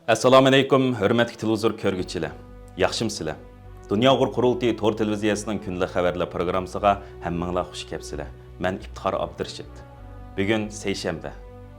Assalomu alaykum, hurmatli televizor ko'rguvchilar. Yaxshimsizlar? Dunyo qurultiyi Tor televiziyasining kunlik xabarlar programmasiga hammanglar xush kelibsizlar. Men Iftixor Abdurshid. Bugun seshanba.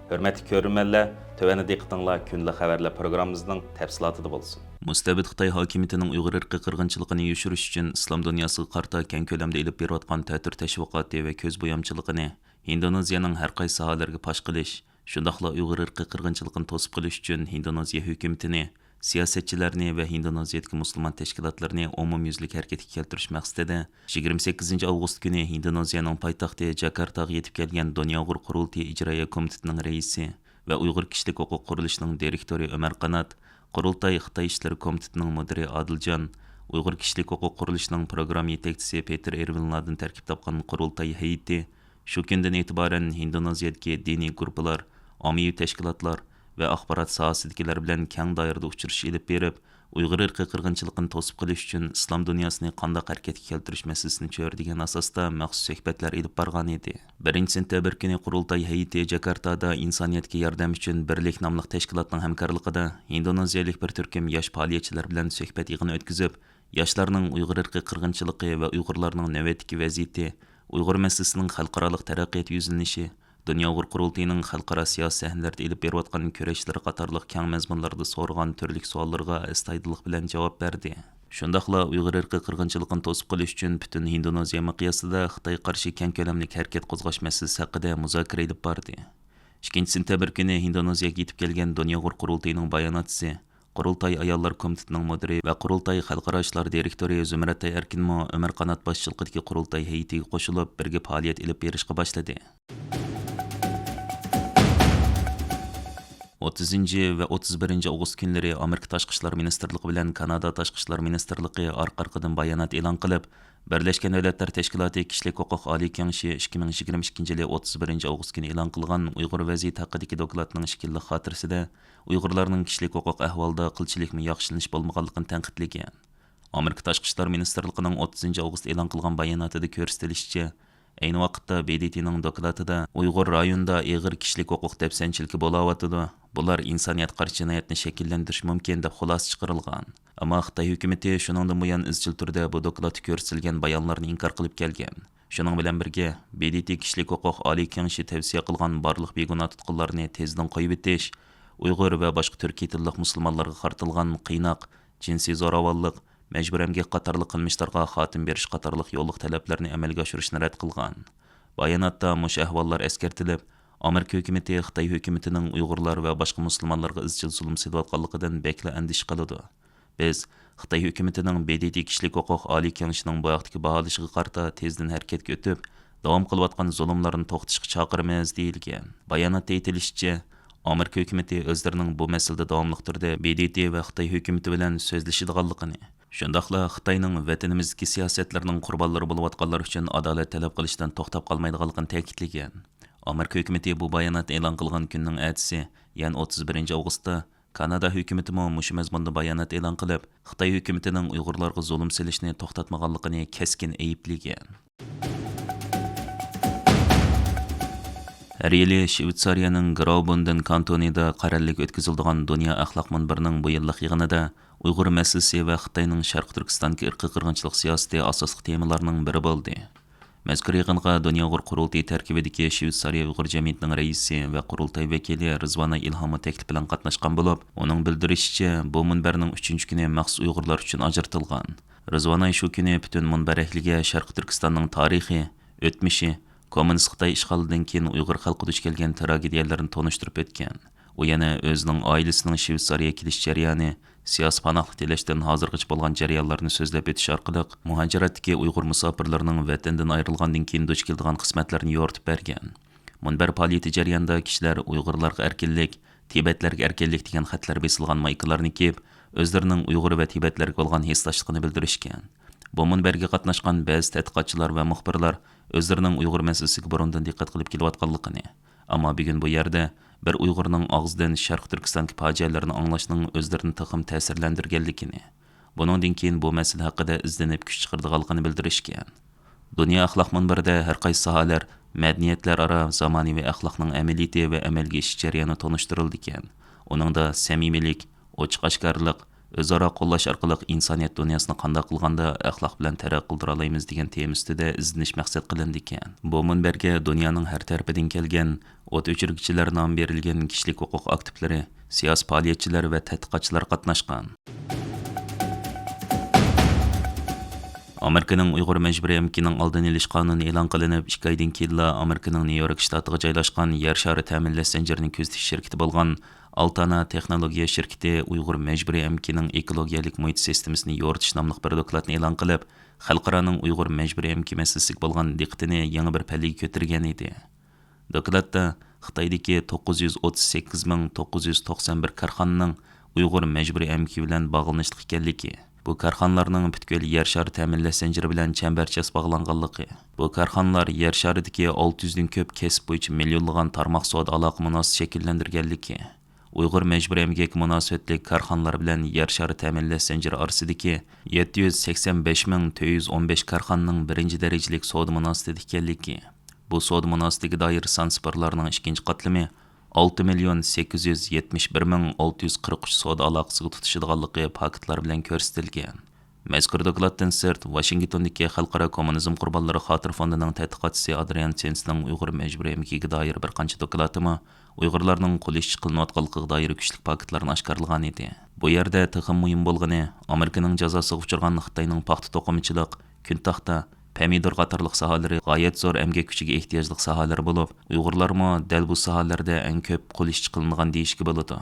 Hurmatli ko'ruvchilar, tövəndə diqqətinizlər kunlik xabarlar programmamızın təfsilatında bo'lsin. Mustabid Xitoy hokimiyatining Uyg'ur irqiy qirg'inchiligini yoshirish uchun islom dunyosiga qarta keng ko'lamda ilib berayotgan ta'tir tashviqoti va ko'z bo'yamchiligini Indoneziyaning har qaysi sohalarga fosh qilish, shundaqla Uyg'ur irqiy qirg'inchiligini to'sib qilish uchun Indoneziya hukumatini, siyosatchilarni va Indoneziyadagi musulmon tashkilotlarini umumyuzlik harakatga keltirish maqsadida 28 avgust kuni Indoneziyaning poytaxti Jakartaga yetib kelgan Dunyo qurultiyi ijroiya komitetining raisi va Uyg'ur kishilik huquq qurilishining direktori Ömer Qanat, Qurultay Xitoy ishlari komitetining mudiri Adiljon, Uyg'ur kishilik huquq qurilishining program yetakchisi Peter Ervinlardan tarkib topgan qurultay hay'ati shu kundan e'tiboran Indoneziyadagi diniy guruhlar, ommaviy tashkilotlar va axborot sohasidagilar bilan keng doirada uchrashuv ilib berib, Uyg'ur irqiy qirg'inchiligini to'sib qilish uchun islom dunyosini qanday harakatga keltirish masalasini ko'radigan asosda maxsus suhbatlar ilib borgan edi. 1-sentabr kuni qurultay hay'ati Jakartada insoniyatga yordam uchun birlik nomli tashkilotning hamkorligida indoneziyalik bir turkum yosh faoliyatchilar bilan suhbat yig'ini o'tkazib, yoshlarning Uyg'ur irqiy qirg'inchiligi va Uyg'urlarning navbatdagi vaziyati, Uyg'ur masalasining xalqaro taraqqiyot yuzlanishi, Dunyo qurultiyining xalqaro siyosiy sahnalarda ilib berayotgan kurashlar qatorliq keng mazmunlarda so'ralgan turli savollarga astoydillik bilan javob berdi. Shundaqla Uyg'ur irqiy qirg'inchiligini to'sib qilish uchun butun Indoneziya miqyosida Xitoy qarshi keng ko'lamli harakat qo'zg'ash masalasi haqida muzokara ilib bordi. 2-sentabr kuni Indoneziyaga yetib kelgan Dunyo qurultiyining bayonotchisi, Qurultay ayollar komitetining mudiri va Qurultay xalqaro ishlar direktori Zumratay Erkinmo Ömer Qanat boshchiligidagi qurultay hay'atiga qo'shilib birga faoliyat ilib berishga boshladi. 30 va 31 avgust kunlari Amerika Tashqi ishlar ministrligi bilan Kanada Tashqi ishlar ministrligi orqa-arqadan bayonot e'lon qilib, Birleşken Devletler Teşkilatı Kişilik Huquq Oliy Kengashi 2022 yili 31 avgust kuni e'lon qilgan Uyg'ur vaziyati haqidagi dokladning ishkillik xotirasida Uyg'urlarning kishilik huquq ahvolida qilchilikmi yaxshilanish bo'lmaganligini tanqidlagan. Amerika Tashqi ishlar ministrligining 30 avgust e'lon qilgan bayonotida ko'rsatilishicha, ayni vaqtda BDTning dokladida Uyg'ur rayonida og'ir kishilik huquq dafsanchiligi bo'layotidi. Bular insoniyat qarshi jinoyatni shakllantirish mumkin deb xulosa chiqarilgan. Ammo Xitoy hukumatı shuningdan buyon izchil turda bu dokladda ko'rsatilgan bayonlarni inkor qilib kelgan. Shuning bilan birga BDT kishilik huquq oliy kengashi tavsiya qilgan barliq begunoh tutqunlarni tezdan qo'yib etish, Uyg'ur va boshqa turkiy tilli musulmonlarga qartilgan qiynoq, jinsiy zo'ravonlik, majbur emgak qatorli qilmishlarga xotim berish qatorliq yo'lliq talablarni amalga oshirishni rad qilgan. Bayonotda mush ahvollar eskartilib, Amerika hukumatı Xitoy hukumatining Uyg'urlar va boshqa musulmonlarga izchil zulm silayotganligidan bekla andish qiladi. Biz Xitoy hukumatining BDT kishilik huquq oliy kengashining bu vaqtdagi baholashiga qarta tezdan harakatga o'tib, davom qilayotgan zulmlarni to'xtatishga chaqiramiz deyilgan. Bayonotda aytilishicha, Amerika hukumatı o'zlarining bu masalada davomli turda BDT va Xitoy hukumati bilan so'zlashadiganligini, shundaqla Xitoyning vatanimizdagi siyosatlarining qurbonlari bo'layotganlar uchun adolat talab qilishdan to'xtab qolmaydiganligini ta'kidlagan. Amerika hukumatı bu bayonot e'lon qilgan kunning ertasi, ya'ni 31 avgustda Kanada hukumatı mushu mazmunda bayonot e'lon qilib, Xitoy hukumatining Uyg'urlarga zulm silishni to'xtatmaganligini keskin ayiblagan. Har yili Shvetsariyaning Graubunden kantonida qarorlik o'tkaziladigan Dunyo axloq munbirining bu yillik yig'inida Uyg'ur masalasi va Xitoyning Sharq Turkistondagi irqiy qirg'inchilik siyosati asosli temalarning biri bo'ldi. Mazkur yig'inga Dunyo qurultiyi tarkibidagi Shvetsariya Uyg'ur jamiyatining raisi va qurultay vakili Rizvana Ilhomi taklif bilan qatnashgan bo'lib, uning bildirishicha, bu munbarning 3-kuni maxsus Uyg'urlar uchun ajratilgan. Rizvana shu kuni butun munbar ahliga Sharq Turkistonning tarixi, o'tmishi, kommunist Xitoy ishg'olidan keyin Uyg'ur xalqi duch kelgan tragediyalarni tanishtirib o'tgan. U yana o'zining oilasining Shvetsariyaga kelish jarayoni, siyosiy panohlik tilashdan hozirgacha bo'lgan jarayonlarni so'zlab o'tish orqali muhojiratdagi Uyg'ur musofirlarining vatandan ayrilgandan keyin duch keladigan qismatlarni yoritib bergan. Munbar faoliyati jarayonida kishilar Uyg'urlarga erkinlik, Tibetlarga erkinlik degan xatlar besilgan maykalarni kiyib, o'zlarining Uyg'ur va Tibetlarga bo'lgan hissdoshligini bildirishgan. Bu munbarga qatnashgan ba'zi tadqiqotchilar va muxbirlar o'zlarining Uyg'ur masalasiga burundan diqqat qilib kelayotganligini, ammo bugun bu yerda bir Uyg'urning og'zidan Sharq Turkistondagi fojialarni anglashning o'zlarini taxim ta'sirlantirganligini, buningdan keyin bu masala haqida izlanib kuch chiqardiganligini bildirishgan. Dunyo axloq munbarida har qaysi sohalar, madaniyatlar aro zamonaviy axloqning amaliyati va amalga oshish jarayoni tanishtirildi ekan. Uningda samimiylik, ochiq-oshkorlik, o'zaro qo'llash orqali insoniyat dunyosini qanday qilganda axloq bilan taraqqiy qildira olamiz degan tema ustida izlanish maqsad qilindi ekan. Bu munbarga dunyoning har tarafidan kelgan o't o'chiruvchilar nom berilgan kishilik huquq aktivlari, siyosiy faoliyatchilar va tadqiqotchilar qatnashgan. Amerikaning Uyg'ur majburiy emkining oldini olish qonuni e'lon qilinib, 2 oydan keyin Amerikaning Nyu-York shtatiga joylashgan yer shari ta'minlash zanjirining ko'zitish shirkati bo'lgan Altana texnologiya shirkati Uyg'ur majburiy emkining ekologiyalik muhit sistemasini yoritish nomli bir dokladni e'lon qilib, xalqaroning Uyg'ur majburiy emki masalasiga bo'lgan diqqatini yangi bir pallaga ko'targan edi. Dokladda Xitoydagi 938.991 korxonaning Uyg'ur majburiy emki bilan bog'lanishli ekanligi, bu korxonalarning butkul yer shari ta'minlash zanjiri bilan chambarchas bog'langanligi, bu korxonalar yer sharidagi 600 dan ko'p kasb bo'yicha millionlagan tarmoq savdo aloqa munosabat shakllantirganligi, Uyg'ur majburiy emgak munosabatli korxonalar bilan yer shari ta'minlash zanjiri orasidagi 785.415 korxonaning birinchi darajalik savdo munosabati ekanligi, bu savdo munosabatiga doir son-siparlarning ikkinchi qatlami 6.871.643 savdo aloqasiga tutishadiganligi paketlar bilan ko'rsatilgan. Mazkur dokladdan sirt Washingtondagi Xalqaro kommunizm qurbonlari xotir fondining tadqiqotchisi Adrian Chensning Uyg'ur majburiy emkiga doir bir qancha dokladimi Uyg'urlarning qo'l ish qilinayotganligiga doir kuchli paketlarni oshkorlagan edi. Bu yerda texim muhim bo'lgani Amerikaning jazosiga uchragan Xitoyning paxta to'qimachilik, kuntaxta, pomidor qatorliq sohalari g'oyat zo'r emgak kuchiga ehtiyojli sohalar bo'lib, Uyg'urlarmi dal bu sohalarda eng ko'p qo'l ish qilingan deyishga bo'ladi.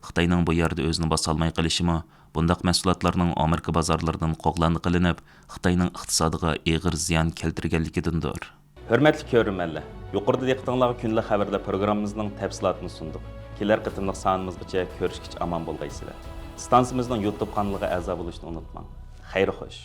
Xitoyning bu yerda o'zini bosolmay qilishimi, bundaq mahsulotlarning Amerika bozorlaridan qo'g'landi qilinib, Xitoyning iqtisodiga og'ir ziyon keltirganligidandir. Hurmatli ko'ruvchilar, yuqorida diqqatingizga kunlik xabarlar programmamizning tafsilotini sundik. Kelar qitimliq sonimizgacha ko'rishgacha omon bo'lgaysizlar. Stansiyamizning YouTube kanaliga a'zo bo'lishni unutmang. Xayr xo'sh.